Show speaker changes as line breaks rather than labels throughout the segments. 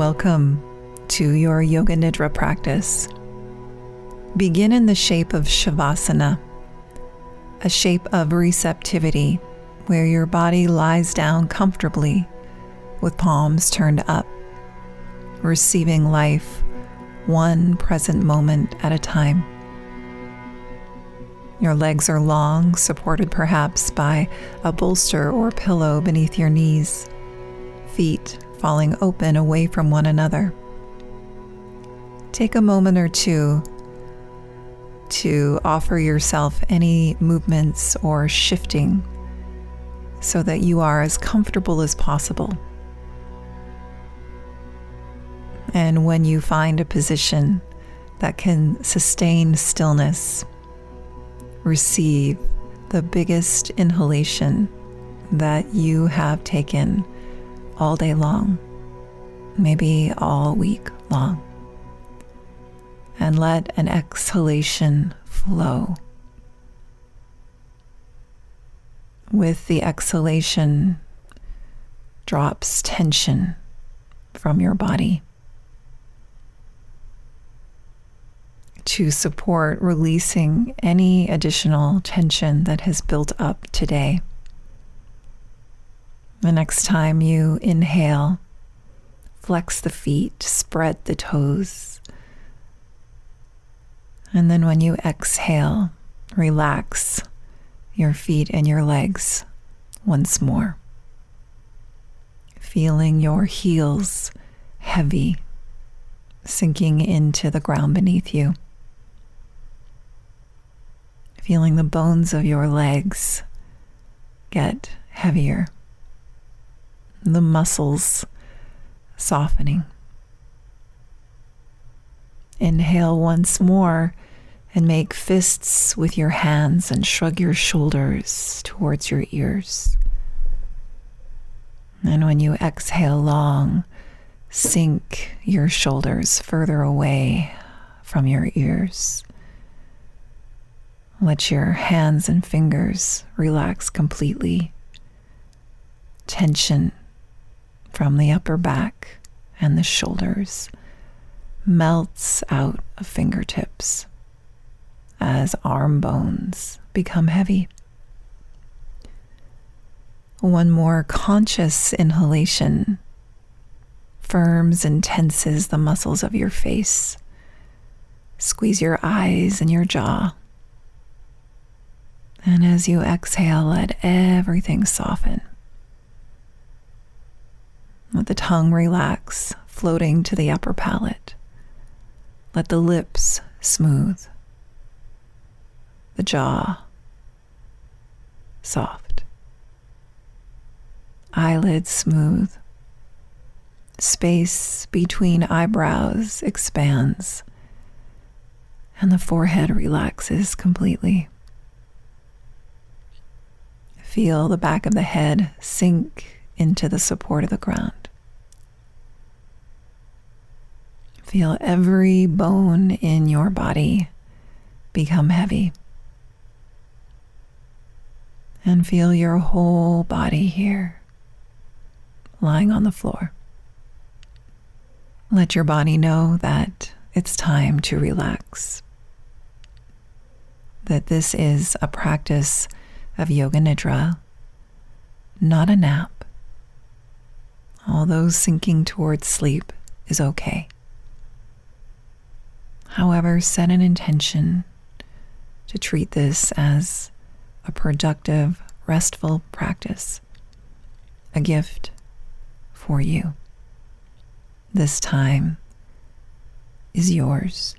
Welcome to your Yoga Nidra practice. Begin in the shape of Shavasana, a shape of receptivity where your body lies down comfortably with palms turned up, receiving life one present moment at a time. Your legs are long, supported perhaps by a bolster or pillow beneath your knees, feet falling open away from one another. Take a moment or two to offer yourself any movements or shifting so that you are as comfortable as possible. And when you find a position that can sustain stillness, receive the biggest inhalation that you have taken all day long, maybe all week long. And let an exhalation flow. With the exhalation drops tension from your body to support releasing any additional tension that has built up today. The next time you inhale, flex the feet, spread the toes. And then when you exhale, relax your feet and your legs once more. Feeling your heels heavy, sinking into the ground beneath you. Feeling the bones of your legs get heavier. The muscles softening. Inhale once more and make fists with your hands and shrug your shoulders towards your ears. And when you exhale long, sink your shoulders further away from your ears. Let your hands and fingers relax completely. Tension from the upper back and the shoulders melts out of fingertips as arm bones become heavy. One more conscious inhalation firms and tenses the muscles of your face. Squeeze your eyes and your jaw. And as you exhale, let everything soften. Let the tongue relax, floating to the upper palate. Let the lips smooth. The jaw soft. Eyelids smooth. Space between eyebrows expands. And the forehead relaxes completely. Feel the back of the head sink into the support of the ground. Feel every bone in your body become heavy. And feel your whole body here, lying on the floor. Let your body know that it's time to relax. That this is a practice of Yoga Nidra, not a nap. Although sinking towards sleep is okay. However, set an intention to treat this as a productive, restful practice, a gift for you. This time is yours.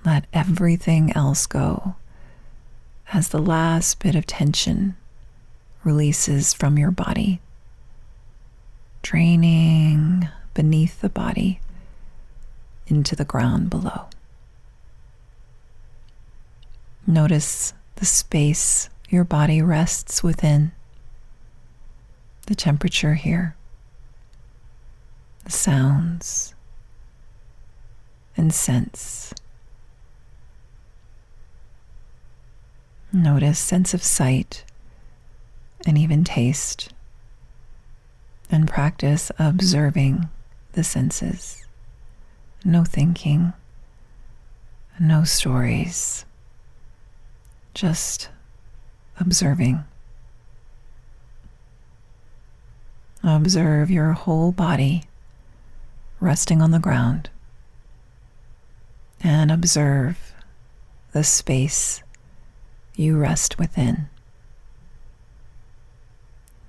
Let everything else go as the last bit of tension releases from your body, draining beneath the body into the ground below. Notice the space your body rests within, the temperature here, the sounds and scents. Notice sense of sight and even taste, and practice observing the senses. No thinking, no stories, just observing. Observe your whole body resting on the ground, and observe the space you rest within.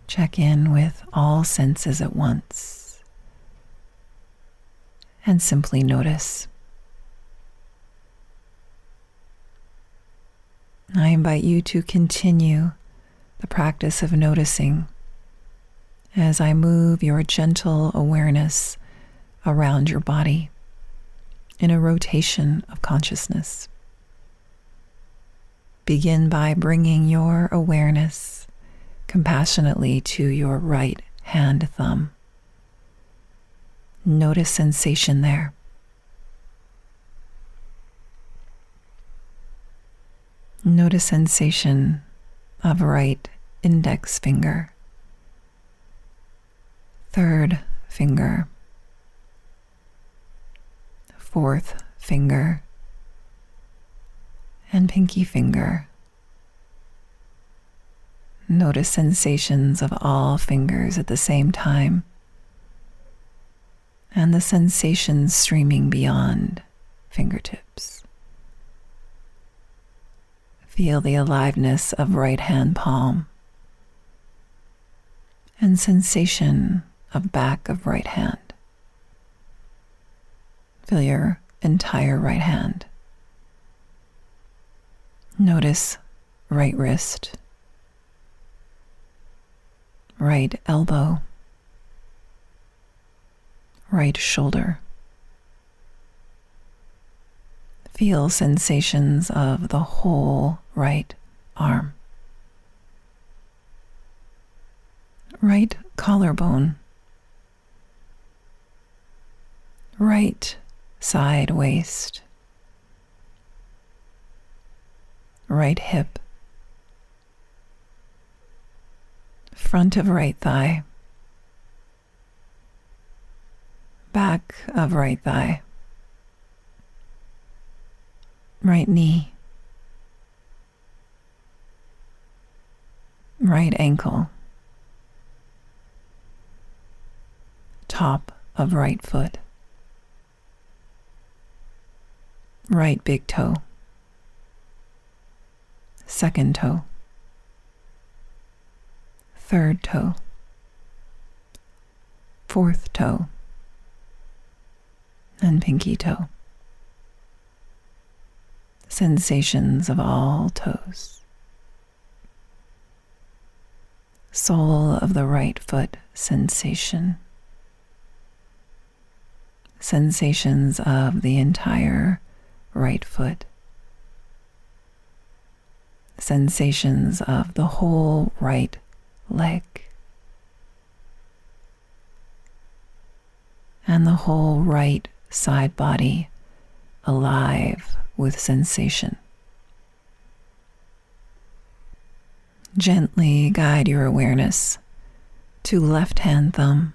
Check in with all senses at once and simply notice. I invite you to continue the practice of noticing as I move your gentle awareness around your body in a rotation of consciousness. Begin by bringing your awareness compassionately to your right hand thumb. Notice sensation there. Notice sensation of right index finger, third finger, fourth finger, and pinky finger. Notice sensations of all fingers at the same time, and the sensations streaming beyond fingertips. Feel the aliveness of right hand palm and sensation of back of right hand. Feel your entire right hand. Notice right wrist, right elbow, right shoulder. Feel sensations of the whole right arm. Right collarbone, right side waist, right hip, front of right thigh, back of right thigh, right knee, right ankle, top of right foot, right big toe, second toe, third toe, fourth toe, and pinky toe. Sensations of all toes. Sole of the right foot sensation. Sensations of the entire right foot. Sensations of the whole right leg. And the whole right side body alive with sensation. Gently guide your awareness to left hand thumb.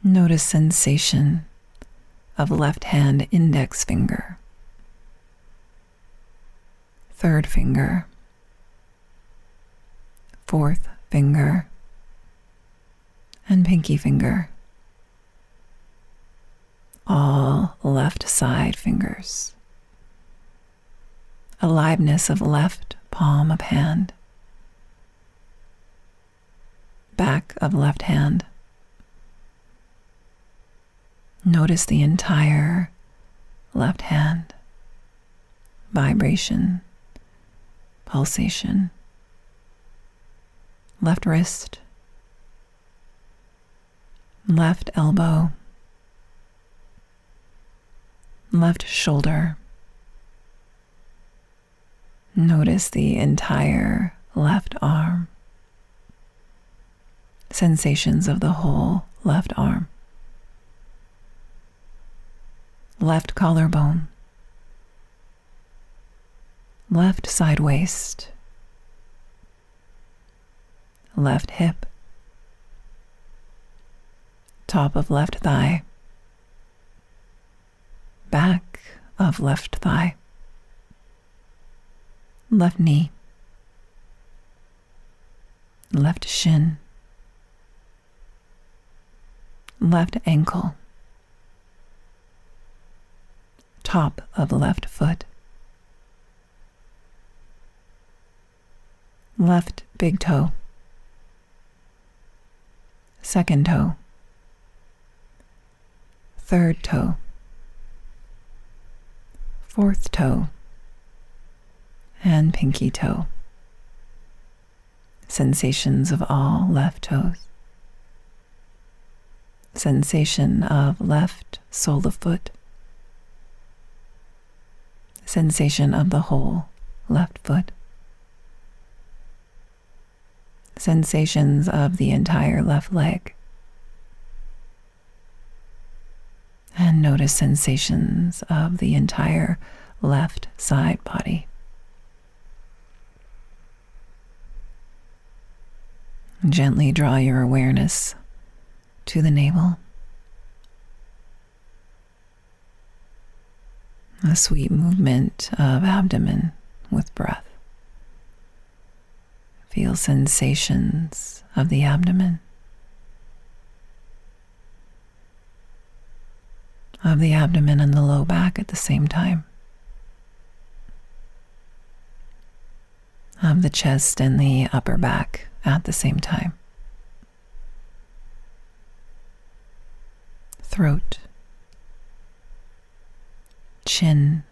Notice sensation of left hand index finger, third finger, fourth finger, and pinky finger. All left side fingers. Aliveness of left palm of hand. Back of left hand. Notice the entire left hand. Vibration, pulsation. Left wrist. Left elbow. Left shoulder. Notice the entire left arm. Sensations of the whole left arm. Left collarbone. Left side waist. Left hip. top of left thigh, back of left thigh, left knee, left shin, left ankle, top of left foot, left big toe, second toe, third toe, fourth toe, and pinky toe. Sensations of all left toes. Sensation of left sole of foot. Sensation of the whole left foot. Sensations of the entire left leg. And notice sensations of the entire left side body. Gently draw your awareness to the navel. A sweet movement of abdomen with breath. Feel sensations of the abdomen, and the low back at the same time, of the chest and the upper back at the same time. Throat, chin,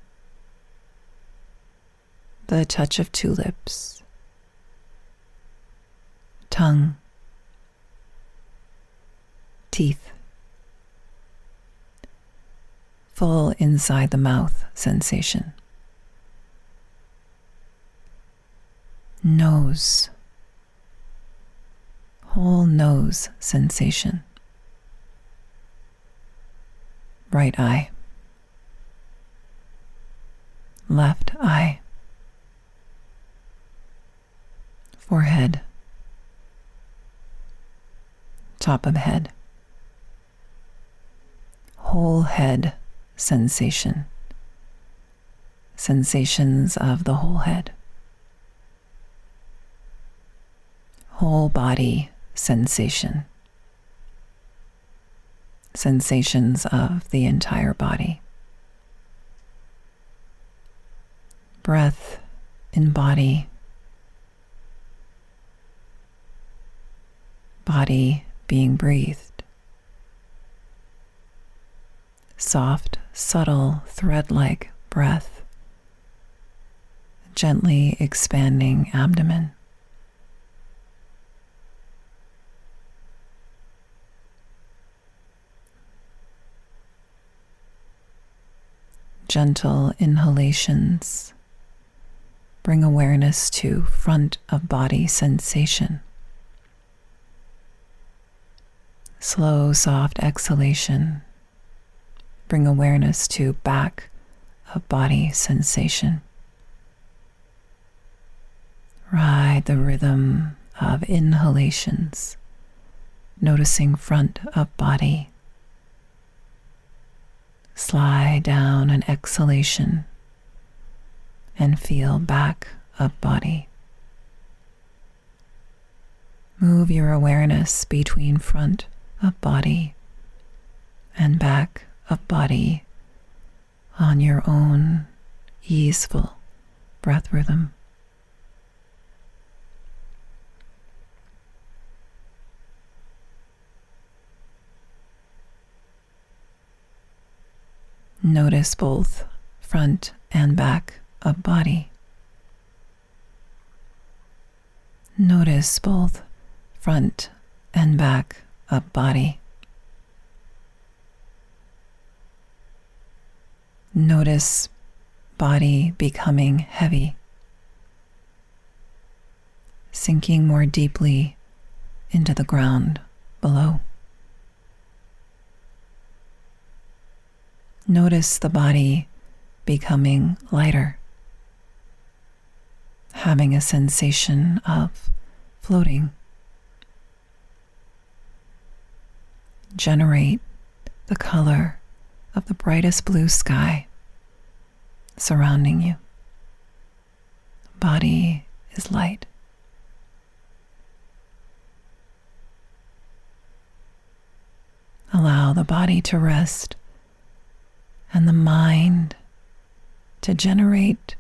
the touch of two lips, tongue, teeth, full inside the mouth sensation, nose, whole nose sensation, right eye, left eye, forehead, top of head, whole head sensation, sensations of the whole head, whole body sensation, sensations of the entire body. Breath in body, body being breathed. Soft, subtle, thread-like breath, gently expanding abdomen. Gentle inhalations bring awareness to front of body sensation. Slow, soft exhalation bring awareness to back of body sensation. Ride the rhythm of inhalations, noticing front of body. Slide down an exhalation and feel back of body. Move your awareness between front of body and back of body on your own easeful breath rhythm. Notice both front and back of body. Notice both front and back of body. Notice body becoming heavy, sinking more deeply into the ground below. Notice the body becoming lighter, having a sensation of floating. generate the color of the brightest blue sky surrounding you. The body is light. Allow the body to rest and the mind to generate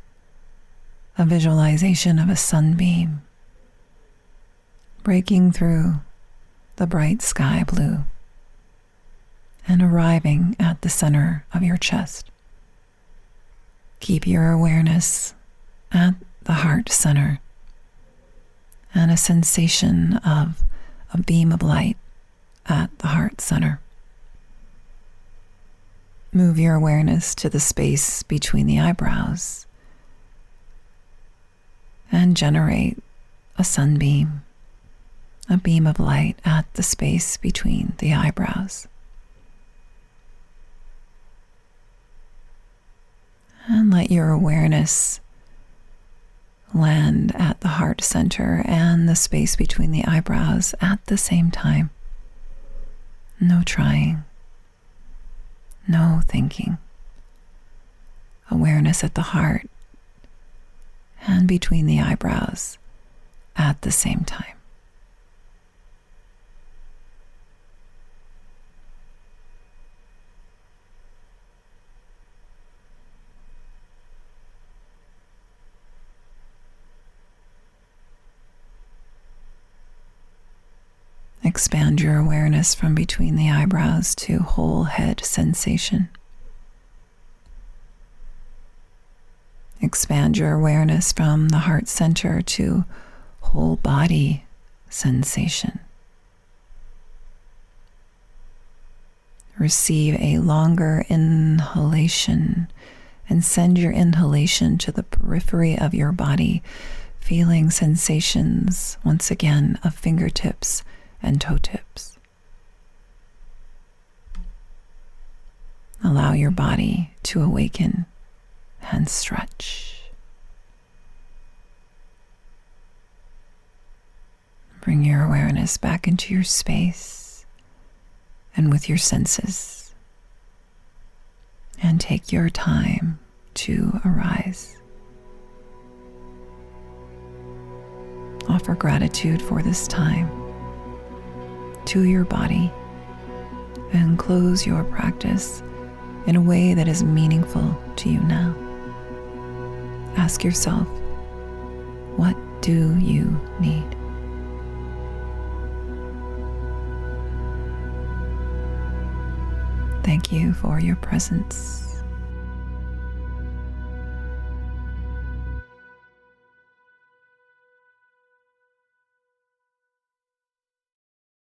a visualization of a sunbeam breaking through the bright sky blue and arriving at the center of your chest. Keep your awareness at the heart center and a sensation of a beam of light at the heart center. Move your awareness to the space between the eyebrows and generate a sunbeam, a beam of light at the space between the eyebrows. And let your awareness land at the heart center and the space between the eyebrows at the same time. No trying, no thinking. Awareness at the heart and between the eyebrows at the same time. Expand your awareness from between the eyebrows to whole head sensation. Expand your awareness from the heart center to whole body sensation. Receive a longer inhalation and send your inhalation to the periphery of your body, feeling sensations once again of fingertips and toe tips. Allow your body to awaken and stretch. Bring your awareness back into your space and with your senses, and take your time to arise. Offer gratitude for this time to your body and close your practice in a way that is meaningful to you now. Ask yourself, what do you need? Thank you for your presence.